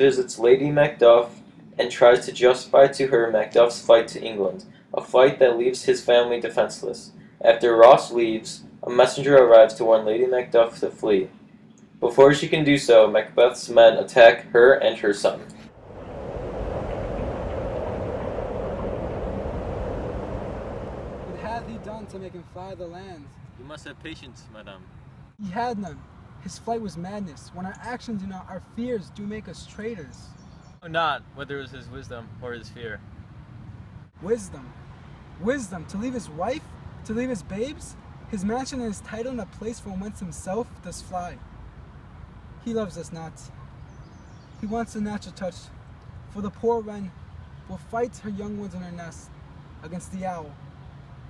visits Lady Macduff and tries to justify to her Macduff's flight to England, a flight that leaves his family defenseless. After Ross leaves, a messenger arrives to warn Lady Macduff to flee. Before she can do so, Macbeth's men attack her and her son. What hath he done to make him fly the land? You must have patience, madame. He had none. His flight was madness. When our actions do not, our fears do make us traitors. Not whether it was his wisdom or his fear. Wisdom. Wisdom. To leave his wife? To leave his babes? His mansion and his title in a place from whence himself does fly. He loves us not. He wants a natural touch. For the poor wren will fight her young ones in her nest against the owl.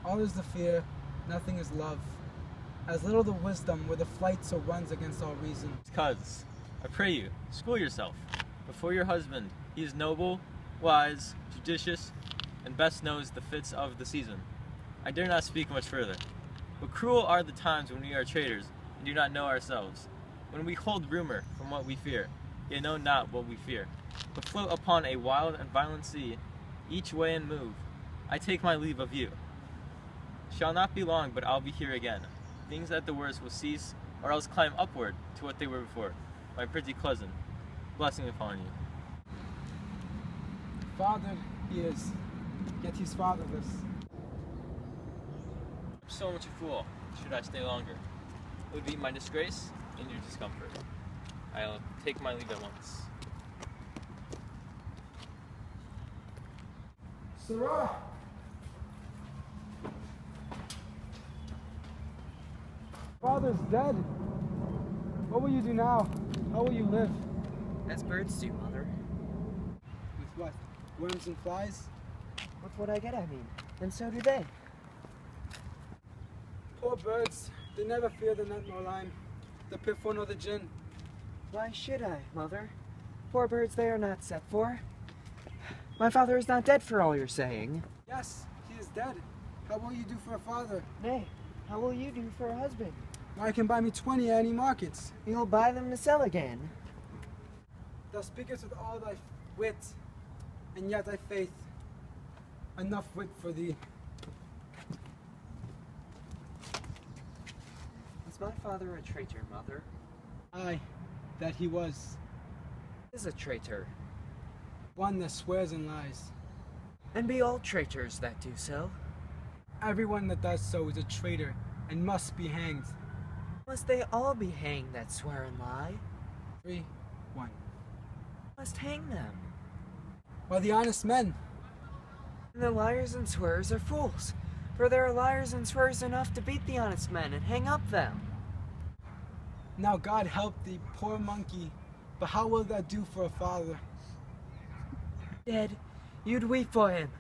All is the fear, nothing is love. As little the wisdom where the flight so runs against all reason. Cuz, I pray you, school yourself. Before your husband, he is noble, wise, judicious, and best knows the fits of the season. I dare not speak much further. But cruel are the times when we are traitors and do not know ourselves. When we hold rumor from what we fear, yet know not what we fear, but float upon a wild and violent sea, each way and move. I take my leave of you. Shall not be long, but I'll be here again. Things at the worst will cease, or else climb upward to what they were before. My pretty cousin, blessing upon you. Father he is, yet he's fatherless. I'm so much a fool, should I stay longer. It would be my disgrace and your discomfort. I'll take my leave at once. Sarah! Father's dead. What will you do now? How will you live? As birds do, mother. With what? Worms and flies? With what I get, I mean. And so do they. Poor birds. They never fear the nut nor lime, the pitfall nor the gin. Why should I, mother? Poor birds they are not set for. My father is not dead for all you're saying. Yes, he is dead. How will you do for a father? Nay, how will you do for a husband? Why, can buy me 20 at any markets. You'll buy them to sell again. Thou speakest with all thy wit, and yet thy faith. Enough wit for thee. Is my father a traitor, mother? Aye, that he was. Is a traitor. One that swears and lies. And be all traitors that do so. Everyone that does so is a traitor, and must be hanged. Must they all be hanged that swear and lie? 3, 1. Must hang them. While the honest men. And the liars and swearers are fools, for there are liars and swearers enough to beat the honest men and hang up them. Now God help thee, poor monkey, but how will that do for a father? Dead, you'd weep for him.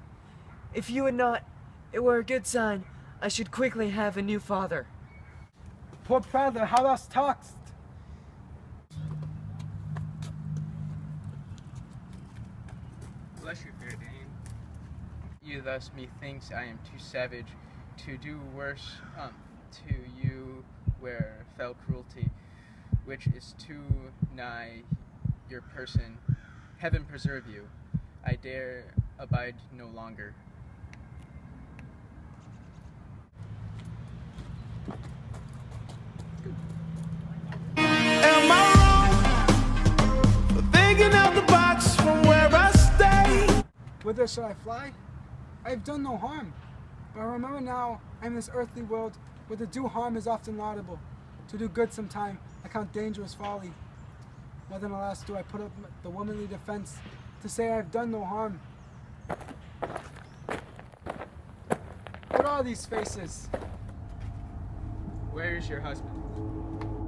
If you would not, it were a good sign. I should quickly have a new father. Poor father, how thou talk'st! Bless you, fair dame. You thus methinks I am too savage to do worse to you where fell cruelty, which is too nigh your person. Heaven preserve you. I dare abide no longer. Am I wrong for thinking out the box from where I stay? Whither shall I fly? I have done no harm. But remember now, I am in this earthly world where to do harm is often laudable. To do good sometime I count dangerous folly. More than alas do I put up the womanly defense to say I have done no harm. What are these faces? Where is your husband?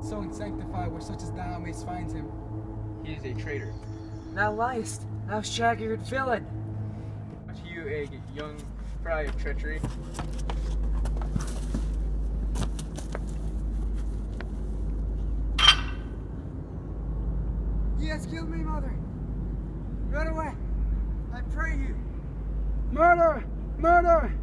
So unsanctified where such as thou mayst find him. He is a traitor. Thou liest, thou shaggered villain. Aren't you a young fry of treachery? He has killed me, mother. Run away. I pray you. Murder! Murder!